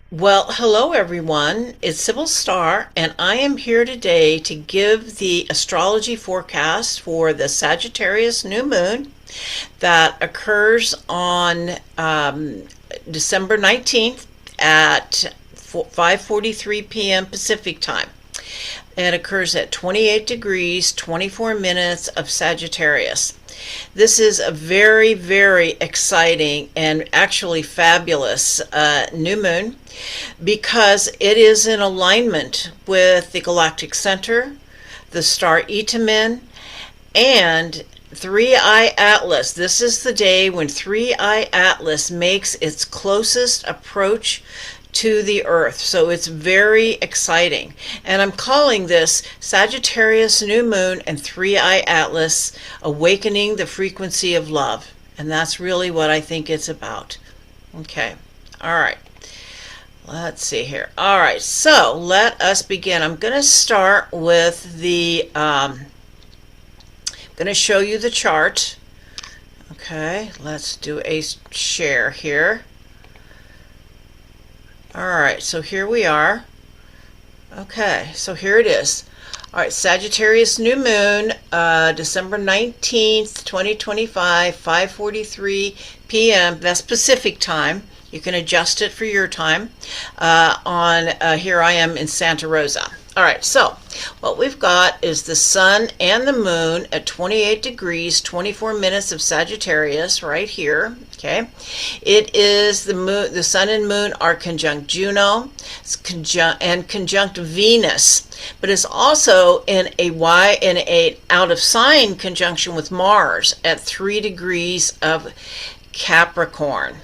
Well, hello everyone. It's Sybil Starr, and I am here today to give the astrology forecast for the Sagittarius New Moon that occurs on December 19th at 5:43 p.m. Pacific time. It occurs at 28 degrees, 24 minutes of Sagittarius. This is a very, very exciting and actually fabulous new moon because it is in alignment with the Galactic Center, the star Etamin, and Three-Eye Atlas. This is the day when Three-Eye Atlas makes its closest approach to the Earth. So it's very exciting. And I'm calling this Sagittarius New Moon and Three-Eye Atlas Awakening the Frequency of Love. And that's really what I think it's about. Okay. All right. Let's see here. All right. So let us begin. I'm going to start with I'm going to show you the chart. Okay. Let's do a share here. All right, so here we are. Okay, so here it is. All right, Sagittarius New Moon, December 19th, 2025, 5:43 p.m. That's Pacific time. You can adjust it for your time. Here I am in Santa Rosa. All right, so what we've got is the sun and the moon at 28 degrees, 24 minutes of Sagittarius right here. Okay, it is the moon. The sun and moon are conjunct Juno, and conjunct Venus, but it's also in a out of sign conjunction with Mars at 3 degrees of Capricorn.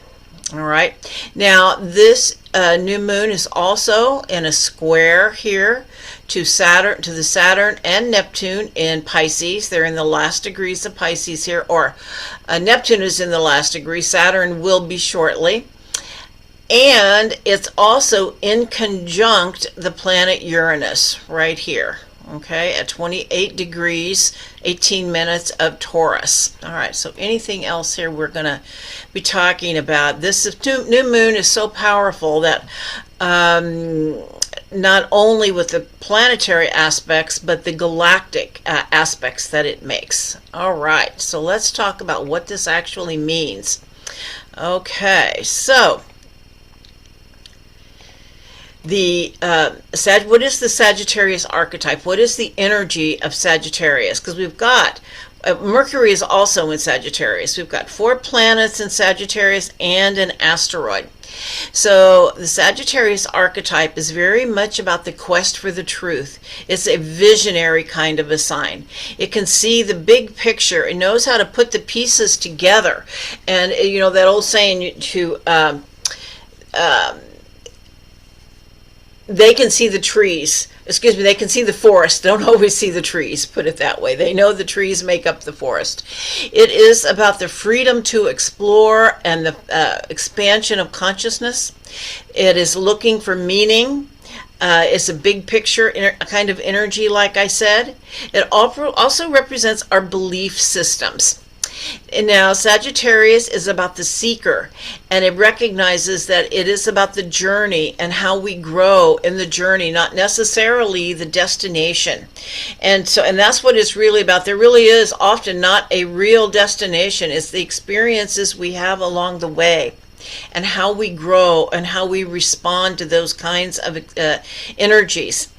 All right. Now this new moon is also in a square here to Saturn, to the Saturn and Neptune in Pisces. They're in the last degrees of Pisces here, or Neptune is in the last degree. Saturn will be shortly. And it's also in conjunct the planet Uranus right here. Okay, at 28 degrees, 18 minutes of Taurus. All right, so anything else here we're going to be talking about? This new moon is so powerful that not only with the planetary aspects, but the galactic aspects that it makes. All right, so let's talk about what this actually means. Okay, so what is the Sagittarius archetype? What is the energy of Sagittarius? Because we've got Mercury is also in Sagittarius. We've got 4 planets in Sagittarius and an asteroid. So the Sagittarius archetype is very much about the quest for the truth. It's a visionary kind of a sign. It can see the big picture. It knows how to put the pieces together. And you know that old saying they can see the trees. Excuse me, they can see the forest. Don't always see the trees, put it that way. They know the trees make up the forest. It is about the freedom to explore and the expansion of consciousness. It is looking for meaning. It's a big picture kind of energy, like I said. It also represents our belief systems. And now Sagittarius is about the seeker, and it recognizes that it is about the journey and how we grow in the journey, not necessarily the destination. And that's what it's really about. There really is often not a real destination. It's the experiences we have along the way and how we grow and how we respond to those kinds of energies.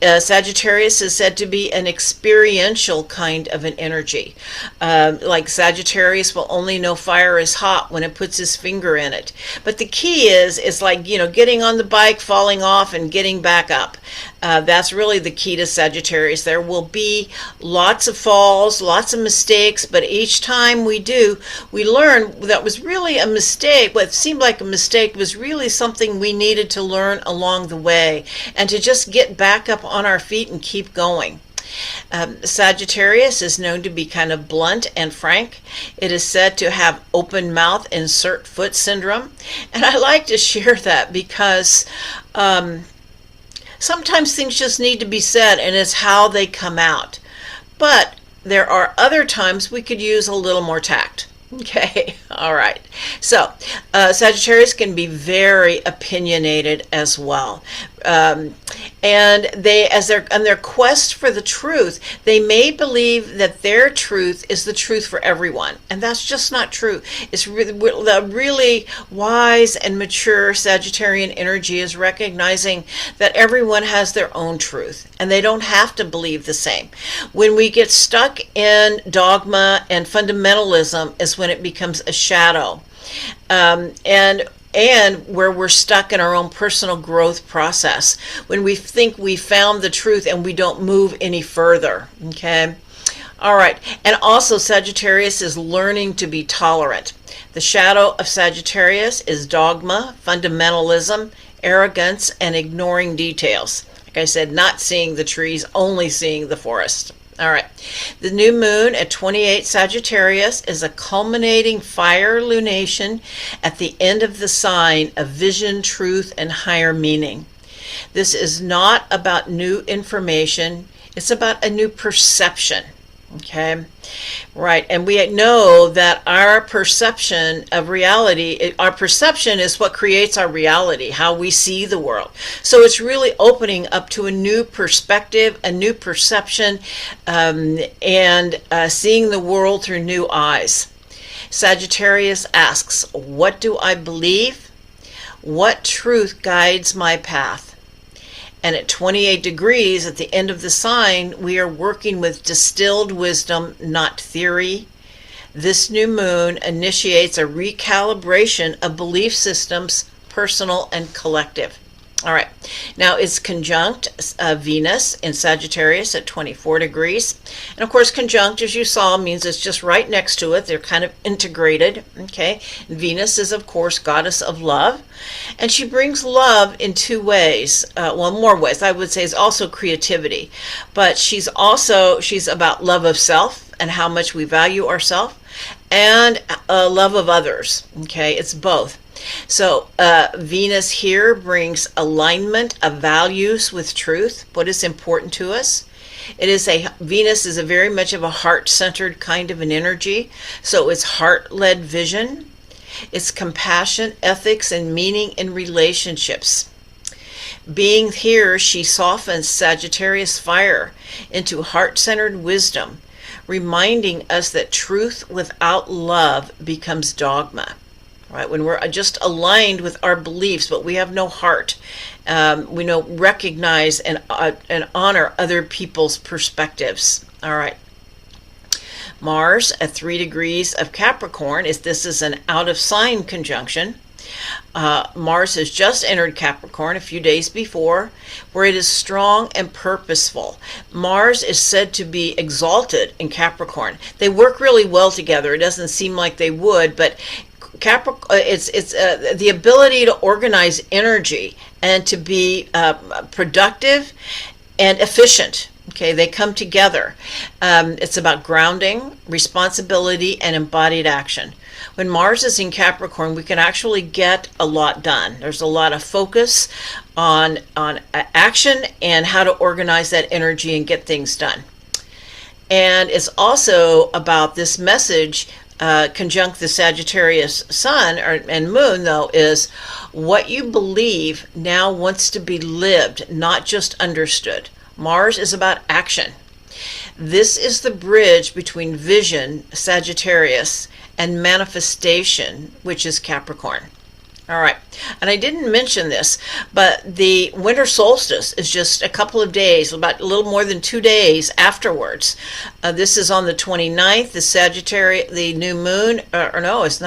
Sagittarius is said to be an experiential kind of an energy. Like Sagittarius will only know fire is hot when it puts his finger in it. But the key is like, you know, getting on the bike, falling off, and getting back up. That's really the key to Sagittarius. There will be lots of falls, lots of mistakes, but each time we do, we learn that was really a mistake. What seemed like a mistake was really something we needed to learn along the way, and to just get back up on our feet and keep going. Sagittarius is known to be kind of blunt and frank. It is said to have open mouth, insert foot syndrome. And I like to share that because sometimes things just need to be said, and it's how they come out. But there are other times we could use a little more tact. Okay, all right. So, Sagittarius can be very opinionated as well. Um, and they, as they're on their quest for the truth, they may believe that their truth is the truth for everyone, and that's just not true. It's the really wise and mature Sagittarian energy is recognizing that everyone has their own truth, and they don't have to believe the same. When we get stuck in dogma and fundamentalism, is when it becomes a shadow, and where we're stuck in our own personal growth process, when we think we found the truth and we don't move any further. Okay, all right. And also, Sagittarius is learning to be tolerant. The shadow of Sagittarius is dogma, fundamentalism, arrogance, and ignoring details. Like I said, not seeing the trees, only seeing the forest. All right. The new moon at 28 Sagittarius is a culminating fire lunation at the end of the sign of vision, truth, and higher meaning. This is not about new information. It's about a new perception. Okay, right. And we know that our perception of reality, our perception is what creates our reality, how we see the world. So it's really opening up to a new perspective, a new perception, and seeing the world through new eyes. Sagittarius asks, what do I believe? What truth guides my path? And at 28 degrees, at the end of the sign, we are working with distilled wisdom, not theory. This new moon initiates a recalibration of belief systems, personal and collective. All right, now it's conjunct Venus in Sagittarius at 24 degrees. And of course, conjunct, as you saw, means it's just right next to it. They're kind of integrated, okay? Venus is, of course, goddess of love. And she brings love in two ways. Well, more ways. I would say is also creativity. But she's about love of self and how much we value ourselves, and love of others, okay? It's both. So Venus here brings alignment of values with truth, what is important to us. Venus is a very much of a heart-centered kind of an energy, so it's heart-led vision. It's compassion, ethics, and meaning in relationships. Being here, she softens Sagittarius fire into heart-centered wisdom, reminding us that truth without love becomes dogma. Right, when we're just aligned with our beliefs, but we have no heart, we don't recognize and honor other people's perspectives. All right. Mars at 3 degrees of Capricorn, this is an out of sign conjunction. Mars has just entered Capricorn a few days before, where it is strong and purposeful. Mars is said to be exalted in Capricorn. They work really well together. It doesn't seem like they would, but Capricorn, it's the ability to organize energy and to be productive and efficient. Okay, they come together. It's about grounding, responsibility, and embodied action. When Mars is in Capricorn, we can actually get a lot done. There's a lot of focus on action and how to organize that energy and get things done. And it's also about this message. Conjunct the Sagittarius sun and moon, though, is what you believe now wants to be lived, not just understood. Mars is about action. This is the bridge between vision, Sagittarius, and manifestation, which is Capricorn. All right, and I didn't mention this, but the winter solstice is just a couple of days, about a little more than 2 days afterwards. This is on the 29th, the new moon, it's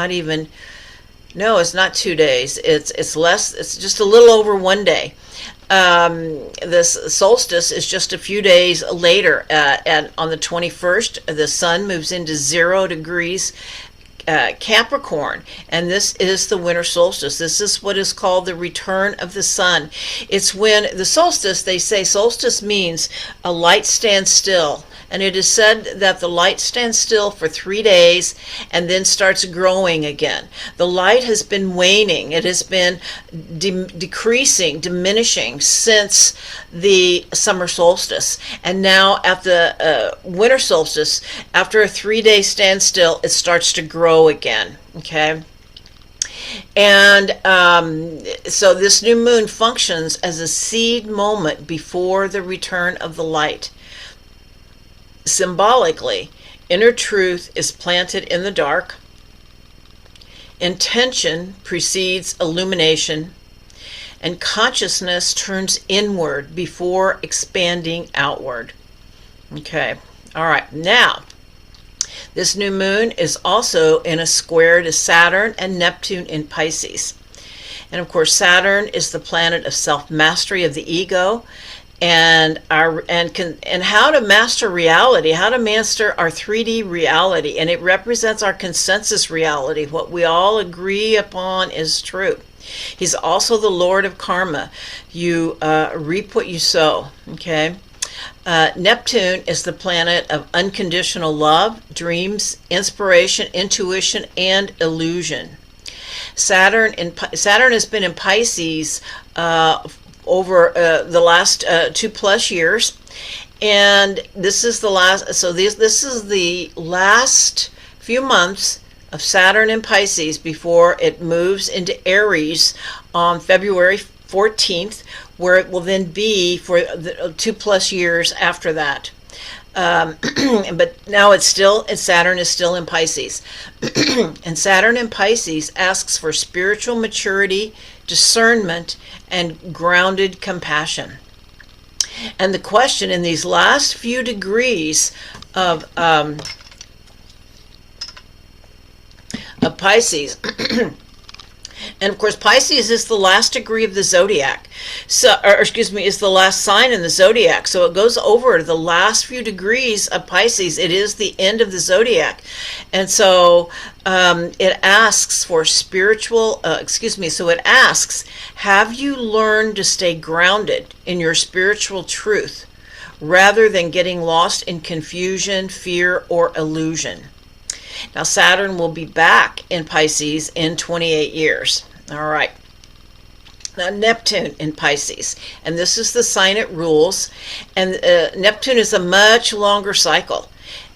not 2 days. It's less, it's just a little over 1 day. This solstice is just a few days later, and on the 21st, the sun moves into 0 degrees Capricorn, and this is the winter solstice. This is what is called the return of the sun. It's when the solstice, they say solstice means a light stands still, and it is said that the light stands still for 3 days and then starts growing again. The light has been waning. It has been decreasing, diminishing since the summer solstice, and now at the winter solstice, after a 3-day standstill, it starts to grow grow again. Okay. And so this new moon functions as a seed moment before the return of the light. Symbolically, inner truth is planted in the dark. Intention precedes illumination, and consciousness turns inward before expanding outward. Okay, all right. Now, this new moon is also in a square to Saturn and Neptune in Pisces. And of course, Saturn is the planet of self-mastery of the ego, and how to master reality, how to master our 3D reality. And it represents our consensus reality, what we all agree upon is true. He's also the Lord of Karma. You reap what you sow, okay? Neptune is the planet of unconditional love, dreams, inspiration, intuition, and illusion. Saturn has been in Pisces over the last 2+ years, and this is the last. So this is the last few months of Saturn in Pisces before it moves into Aries on February 14th, where it will then be for the 2+ years after that. But now Saturn is still in Pisces. And Saturn in Pisces asks for spiritual maturity, discernment, and grounded compassion. And the question in these last few degrees of Pisces, and of course, Pisces is the last degree of the zodiac. Is the last sign in the zodiac. So it goes over the last few degrees of Pisces. It is the end of the zodiac. And so it asks for spiritual, so it asks, have you learned to stay grounded in your spiritual truth rather than getting lost in confusion, fear, or illusion? Now, Saturn will be back in Pisces in 28 years. All right. Now, Neptune in Pisces. And this is the sign it rules. And Neptune is a much longer cycle.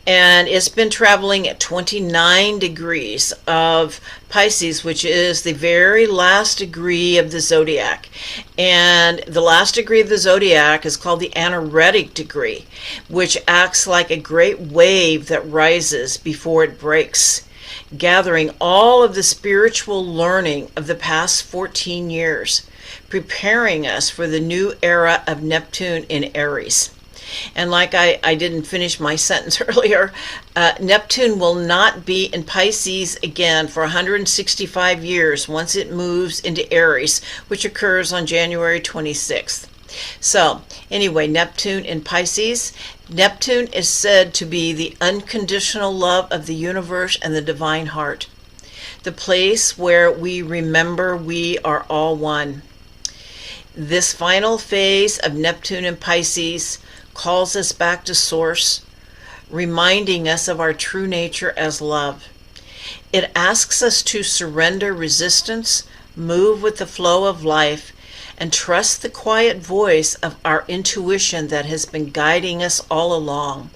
And it's been traveling at 29 degrees of Pisces, which is the very last degree of the zodiac. And the last degree of the zodiac is called the anaretic degree, which acts like a great wave that rises before it breaks, gathering all of the spiritual learning of the past 14 years, preparing us for the new era of Neptune in Aries. And like I didn't finish my sentence earlier, Neptune will not be in Pisces again for 165 years once it moves into Aries, which occurs on January 26th. So anyway, Neptune in Pisces. Neptune is said to be the unconditional love of the universe and the divine heart, the place where we remember we are all one. This final phase of Neptune in Pisces calls us back to Source, reminding us of our true nature as love. It asks us to surrender resistance, move with the flow of life, and trust the quiet voice of our intuition that has been guiding us all along.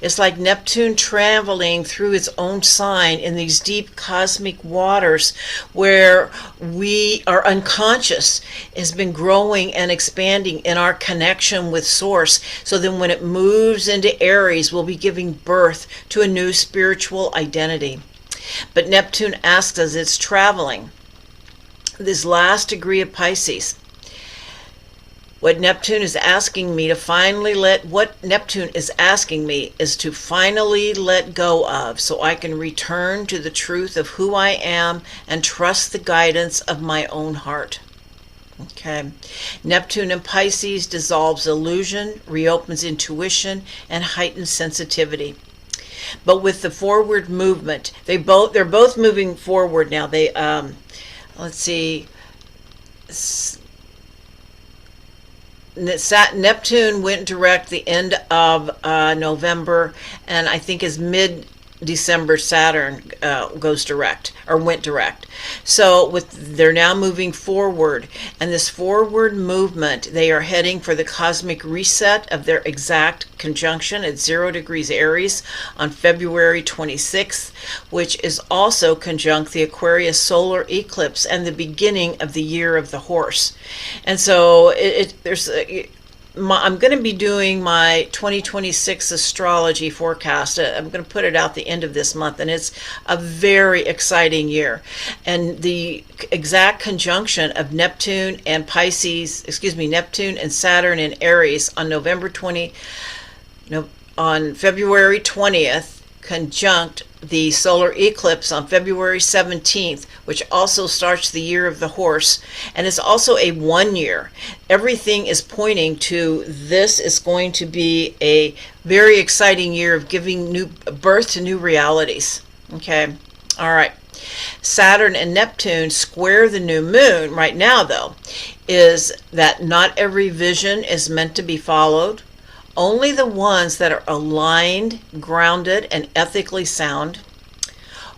It's like Neptune traveling through its own sign in these deep cosmic waters where our unconscious has been growing and expanding in our connection with Source. So then when it moves into Aries, we'll be giving birth to a new spiritual identity. But Neptune asks us, it's traveling this last degree of Pisces. What Neptune is asking me is to finally let go of, so I can return to the truth of who I am and trust the guidance of my own heart. Okay. Neptune in Pisces dissolves illusion, reopens intuition, and heightens sensitivity. But with the forward movement, they're both moving forward now. They let's see. Neptune went direct the end of November, and I think is December, Saturn goes direct, or went direct. So they're now moving forward, and this forward movement, they are heading for the cosmic reset of their exact conjunction at 0 degrees Aries on February 26th, which is also conjunct the Aquarius solar eclipse and the beginning of the year of the horse. And so I'm going to be doing my 2026 astrology forecast. I'm going to put it out the end of this month, and it's a very exciting year. And the exact conjunction of Neptune and Neptune and Saturn in Aries on on February 20th, conjunct the solar eclipse on February 17th, which also starts the year of the horse, and it's also a 1 year. Everything is pointing to this is going to be a very exciting year of giving birth to new realities. Okay, all right. Saturn and Neptune square the new moon right now, though, is that not every vision is meant to be followed. Only the ones that are aligned, grounded, and ethically sound.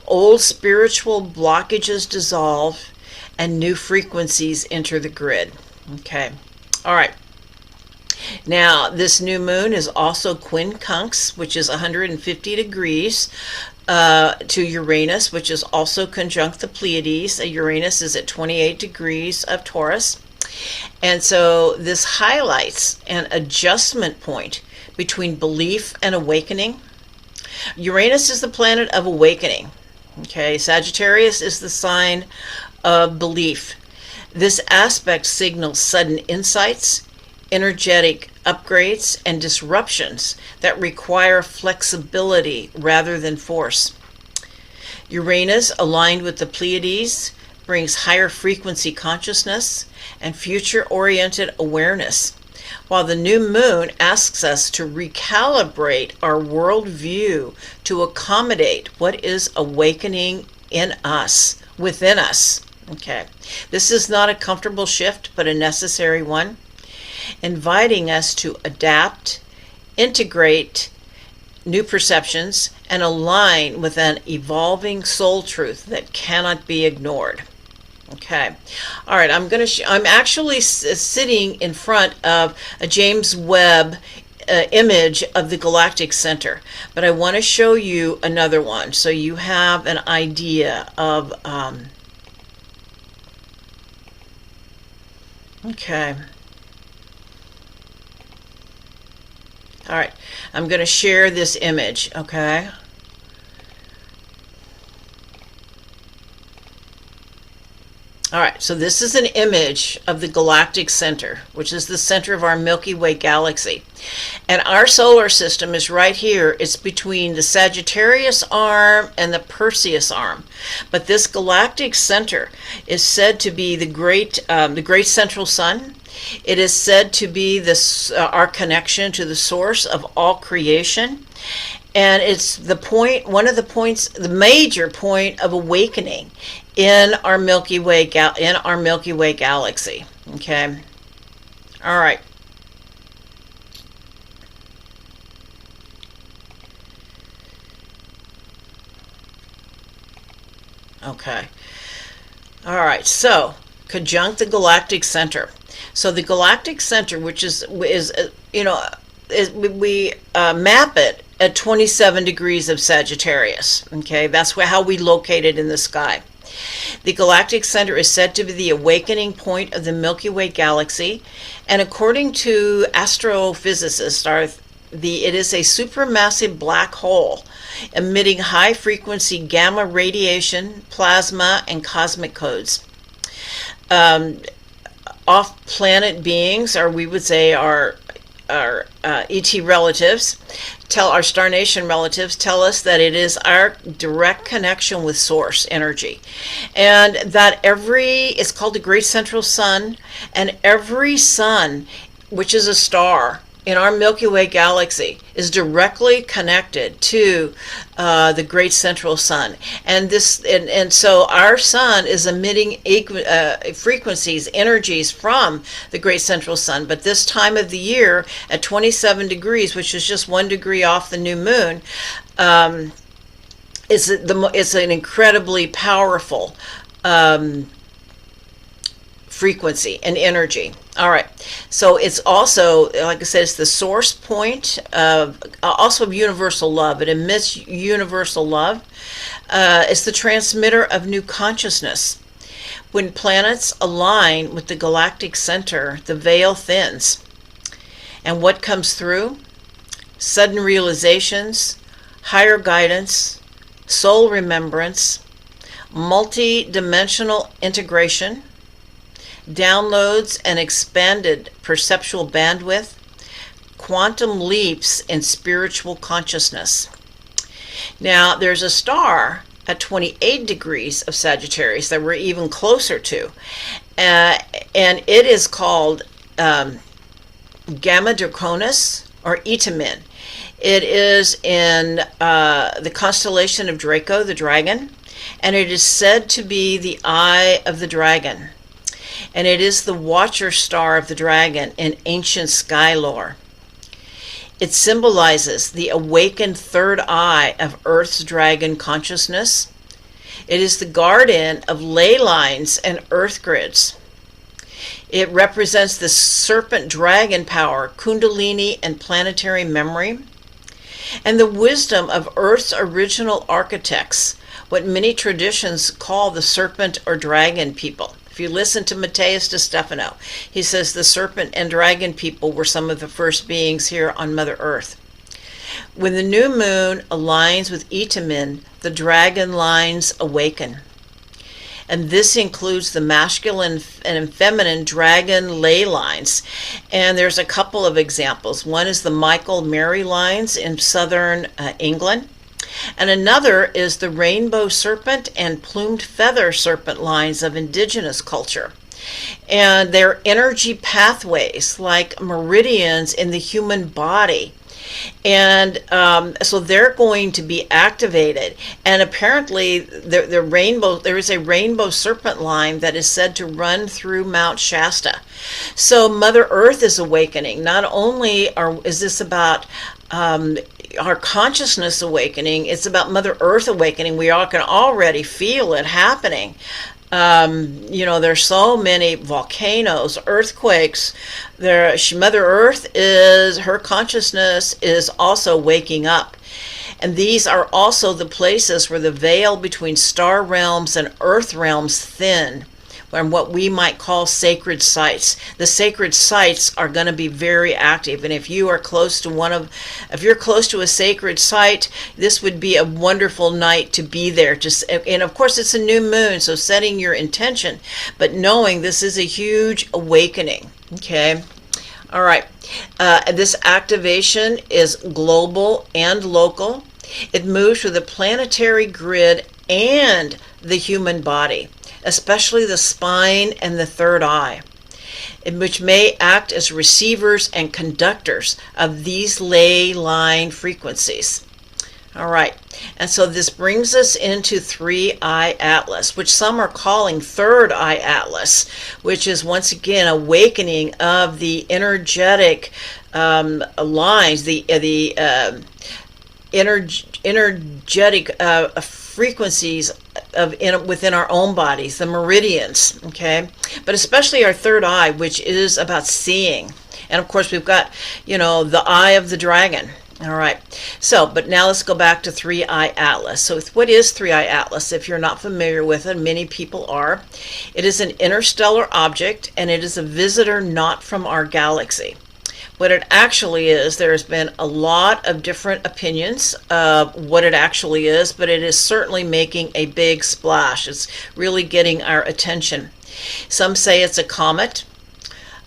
Old spiritual blockages dissolve, and new frequencies enter the grid. Okay, all right. Now, this new moon is also quincunx, which is 150 degrees to Uranus, which is also conjunct the Pleiades. Uranus is at 28 degrees of Taurus. And so this highlights an adjustment point between belief and awakening. Uranus is the planet of awakening. Okay, Sagittarius is the sign of belief. This aspect signals sudden insights, energetic upgrades, and disruptions that require flexibility rather than force. Uranus, aligned with the Pleiades, brings higher frequency consciousness and future-oriented awareness, while the new moon asks us to recalibrate our worldview to accommodate what is awakening in us, within us. Okay, this is not a comfortable shift, but a necessary one, inviting us to adapt, integrate new perceptions, and align with an evolving soul truth that cannot be ignored. Okay, all right. I'm actually sitting in front of a James Webb image of the Galactic Center, but I want to show you another one so you have an idea of. Okay. All right. I'm going to share this image. Okay. All right, so this is an image of the Galactic Center, which is the center of our Milky Way galaxy. And our solar system is right here. It's between the Sagittarius arm and the Perseus arm. But this Galactic Center is said to be the great central sun. It is said to be our connection to the source of all creation. And it's the major point of awakening in our Milky Way galaxy. Okay. All right. Okay. All right. So, conjunct the Galactic Center. So the Galactic Center, which is we map it at 27 degrees of Sagittarius. Okay, that's how we locate it in the sky. The Galactic Center is said to be the awakening point of the Milky Way galaxy, and according to astrophysicists, it is a supermassive black hole emitting high-frequency gamma radiation, plasma, and cosmic codes. Off-planet beings, or we would say our ET relatives, our Star Nation relatives, tell us that it is our direct connection with source energy, and that it's called the Great Central Sun, and every sun, which is a star in our Milky Way galaxy, is directly connected to the Great Central Sun, and so our sun is emitting frequencies, energies from the Great Central Sun. But this time of the year, at 27 degrees, which is just 1 degree off the new moon, it's an incredibly powerful frequency and energy. All right, so it's also, like I said, it's the source point of also of universal love. It emits universal love. It's the transmitter of new consciousness. When planets align with the galactic center, the veil thins. And what comes through? Sudden realizations, higher guidance, soul remembrance, multi-dimensional integration, downloads and expanded perceptual bandwidth, quantum leaps in spiritual consciousness. Now, there's a star at 28 degrees of Sagittarius that we're even closer to, and it is called Gamma Draconis, or Etamin. It is in the constellation of Draco, the dragon, and it is said to be the eye of the dragon. And it is the watcher star of the dragon in ancient sky lore. It symbolizes the awakened third eye of Earth's dragon consciousness. It is the guardian of ley lines and earth grids. It represents the serpent dragon power, kundalini, and planetary memory, and the wisdom of Earth's original architects, what many traditions call the serpent or dragon people. If you listen to Matthias de Stefano, he says the serpent and dragon people were some of the first beings here on Mother Earth. When the new moon aligns with Etamin, the dragon lines awaken. And this includes the masculine and feminine dragon ley lines. And there's a couple of examples. One is the Michael Mary lines in southern England. And another is the rainbow serpent and plumed feather serpent lines of indigenous culture. And they're energy pathways like meridians in the human body. And so they're going to be activated. And apparently there is a rainbow serpent line that is said to run through Mount Shasta. So Mother Earth is awakening. Not only is this about our consciousness awakening, it's about Mother Earth awakening. We all can already feel it happening. There's so many volcanoes, earthquakes. Mother Earth her consciousness is also waking up. And these are also the places where the veil between star realms and earth realms thin, and what we might call sacred sites. The sacred sites are going to be very active, and if you're close to a sacred site, this would be a wonderful night to be there. And of course, it's a new moon, so setting your intention, but knowing this is a huge awakening. Okay, all right. This activation is global and local. It moves through the planetary grid and the human body, especially the spine and the third eye, which may act as receivers and conductors of these ley line frequencies. All right, and so this brings us into 3-eye Atlas, which some are calling third eye Atlas, which is once again awakening of the energetic lines, the energetic frequencies within our own bodies, the meridians, okay? But especially our third eye, which is about seeing. And of course, we've got, the eye of the dragon. All right. So, but now let's go back to 3-eye Atlas. So what is 3-eye Atlas? If you're not familiar with it, many people are. It is an interstellar object, and it is a visitor not from our galaxy. What it actually is, there's been a lot of different opinions of what it actually is, but it is certainly making a big splash. It's really getting our attention. Some say it's a comet.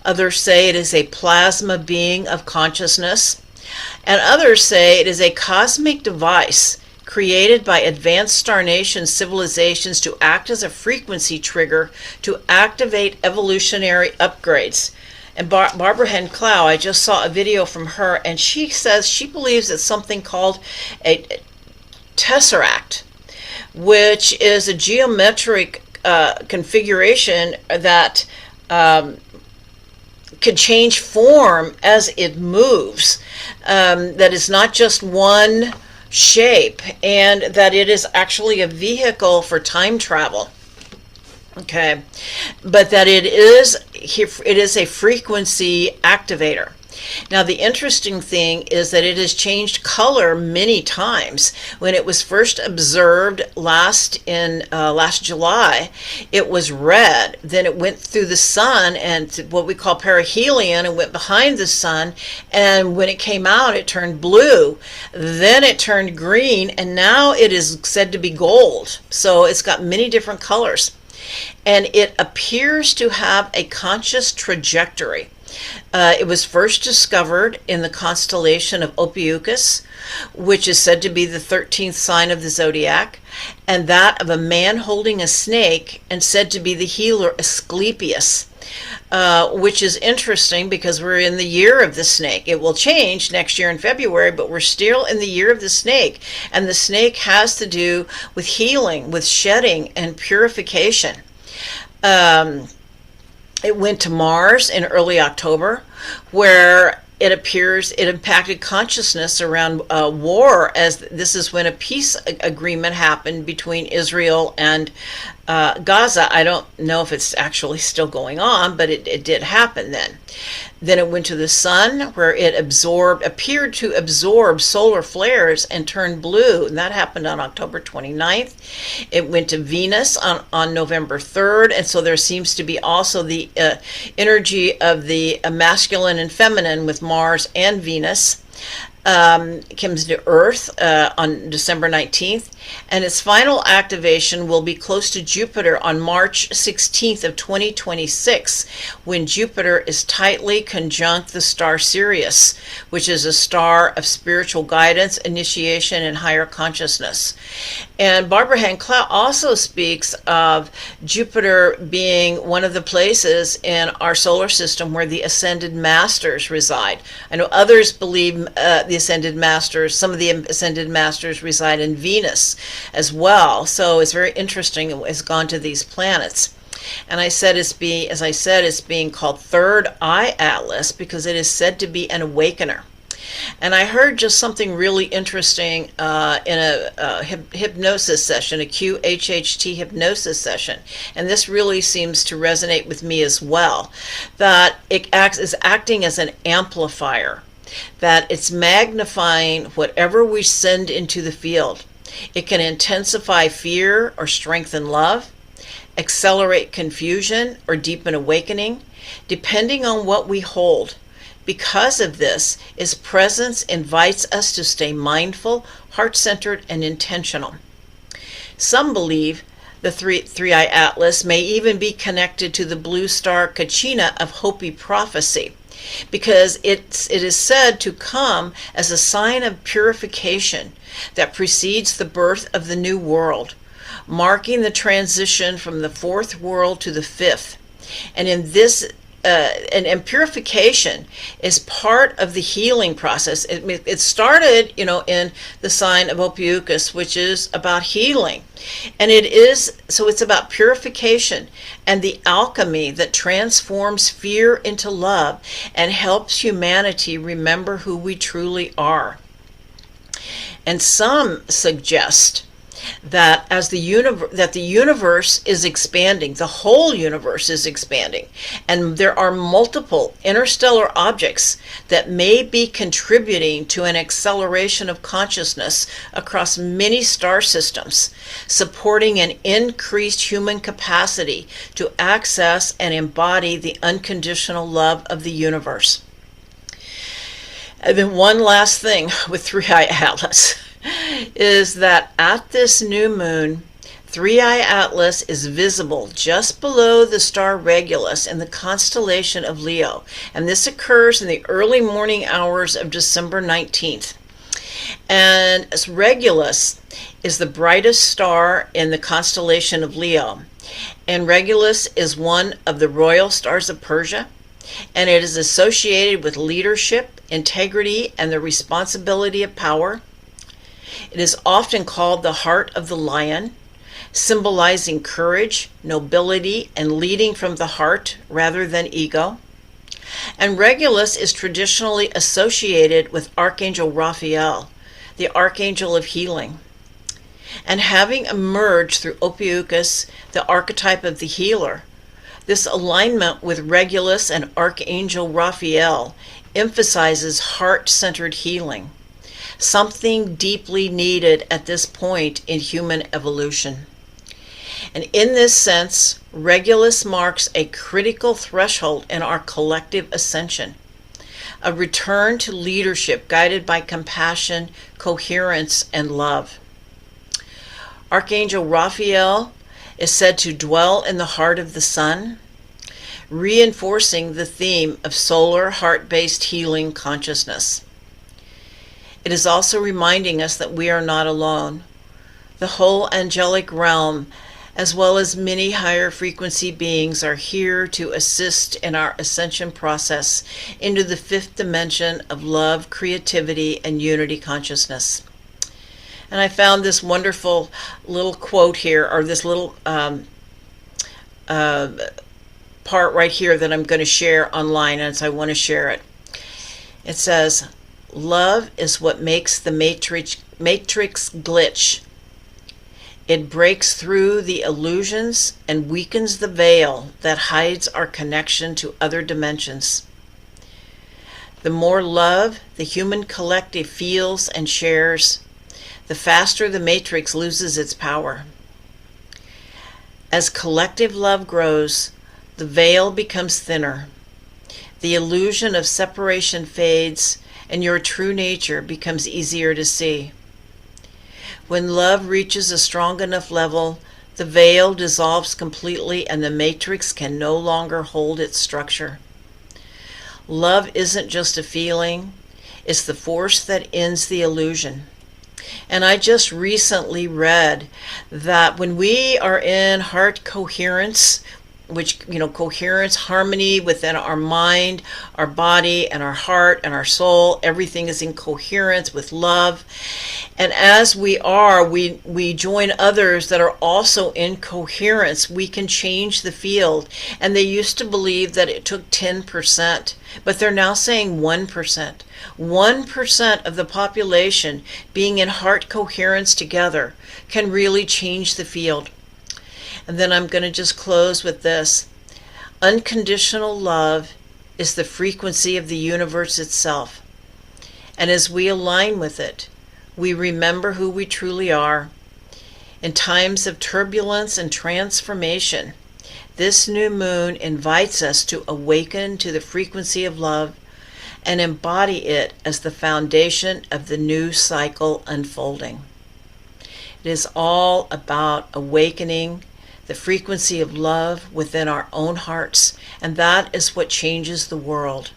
Others say it is a plasma being of consciousness. And others say it is a cosmic device created by advanced Star Nation civilizations to act as a frequency trigger to activate evolutionary upgrades. And Barbara Henn-Clow, I just saw a video from her, and she says she believes it's something called a tesseract, which is a geometric configuration that can change form as it moves. That is not just one shape, and that it is actually a vehicle for time travel. Okay, but that it is a frequency activator. Now, the interesting thing is that it has changed color many times. When it was first observed last July, it was red. Then it went through the sun and what we call perihelion and went behind the sun. And when it came out, it turned blue. Then it turned green, and now it is said to be gold. So it's got many different colors. And it appears to have a conscious trajectory. It was first discovered in the constellation of Ophiuchus, which is said to be the 13th sign of the zodiac, and that of a man holding a snake, and said to be the healer Asclepius, which is interesting because we're in the year of the snake. It will change next year in February, but we're still in the year of the snake, and the snake has to do with healing, with shedding, and purification. It went to Mars in early October, where it appears it impacted consciousness around war, as this is when a peace agreement happened between Israel and Gaza. I don't know if it's actually still going on, but it did happen then. Then it went to the sun, where it appeared to absorb solar flares and turned blue, and that happened on October 29th. It went to Venus on November 3rd, and so there seems to be also the energy of the masculine and feminine with Mars and Venus. It comes to Earth on December 19th, and its final activation will be close to Jupiter on March 16th of 2026, when Jupiter is tightly conjunct the star Sirius, which is a star of spiritual guidance, initiation, and higher consciousness. And Barbara Hancock also speaks of Jupiter being one of the places in our solar system where the ascended masters reside. I know others believe the ascended masters, some of the ascended masters reside in Venus as well. So it's very interesting. It's gone to these planets. And as I said, it's being called Third Eye Atlas because it is said to be an awakener. And I heard just something really interesting in a hypnosis session, a QHHT hypnosis session, and this really seems to resonate with me as well, that it is acting as an amplifier, that it's magnifying whatever we send into the field. It can intensify fear or strengthen love, accelerate confusion or deepen awakening, depending on what we hold. Because of this, its presence invites us to stay mindful, heart-centered, and intentional. Some believe the Three-Eye Atlas may even be connected to the blue star Kachina of Hopi prophecy, because it is said to come as a sign of purification that precedes the birth of the new world, marking the transition from the fourth world to the fifth. And in this and purification is part of the healing process. It started, in the sign of Ophiuchus, which is about healing. And it's about purification and the alchemy that transforms fear into love and helps humanity remember who we truly are. And some suggest that the universe is expanding, the whole universe is expanding, and there are multiple interstellar objects that may be contributing to an acceleration of consciousness across many star systems, supporting an increased human capacity to access and embody the unconditional love of the universe. And then one last thing with Three-Eye Atlas is that at this new moon, Three-Eye Atlas is visible just below the star Regulus in the constellation of Leo, and this occurs in the early morning hours of December 19th. And Regulus is the brightest star in the constellation of Leo, and Regulus is one of the royal stars of Persia, and it is associated with leadership, integrity, and the responsibility of power. It is often called the heart of the lion, symbolizing courage, nobility, and leading from the heart rather than ego. And Regulus is traditionally associated with Archangel Raphael, the archangel of healing. And having emerged through Ophiuchus, the archetype of the healer, this alignment with Regulus and Archangel Raphael emphasizes heart-centered healing, something deeply needed at this point in human evolution. And in this sense, Regulus marks a critical threshold in our collective ascension, a return to leadership guided by compassion, coherence, and love. Archangel Raphael is said to dwell in the heart of the sun, reinforcing the theme of solar heart-based healing consciousness. It is also reminding us that we are not alone. The whole angelic realm, as well as many higher frequency beings, are here to assist in our ascension process into the fifth dimension of love, creativity, and unity consciousness. And I found this wonderful little quote here, or this little part right here that I'm going to share online, and so I want to share it. It says, "Love is what makes the matrix glitch. It breaks through the illusions and weakens the veil that hides our connection to other dimensions. The more love the human collective feels and shares, the faster the matrix loses its power. As collective love grows, the veil becomes thinner. The illusion of separation fades, and your true nature becomes easier to see. When love reaches a strong enough level, the veil dissolves completely and the matrix can no longer hold its structure. Love isn't just a feeling, it's the force that ends the illusion." And I just recently read that when we are in heart coherence, which, coherence, harmony within our mind, our body, and our heart, and our soul, everything is in coherence with love. And as we join others that are also in coherence, we can change the field. And they used to believe that it took 10%, but they're now saying 1%. 1% of the population being in heart coherence together can really change the field. And then I'm going to just close with this. Unconditional love is the frequency of the universe itself. And as we align with it, we remember who we truly are. In times of turbulence and transformation, this new moon invites us to awaken to the frequency of love and embody it as the foundation of the new cycle unfolding. It is all about awakening the frequency of love within our own hearts, and that is what changes the world.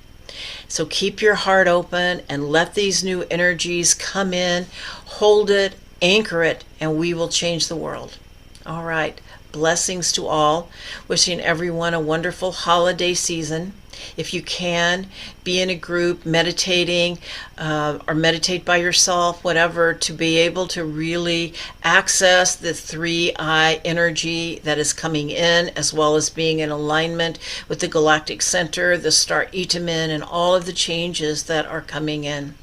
So keep your heart open and let these new energies come in, hold it, anchor it, and we will change the world. All right, blessings to all. Wishing everyone a wonderful holiday season. If you can, be in a group meditating or meditate by yourself, whatever, to be able to really access the 3I energy that is coming in, as well as being in alignment with the Galactic Center, the star Etamin, and all of the changes that are coming in.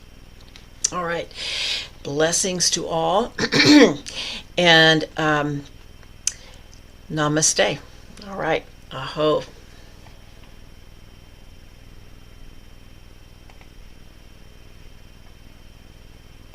All right. Blessings to all. And namaste. All right. Aho.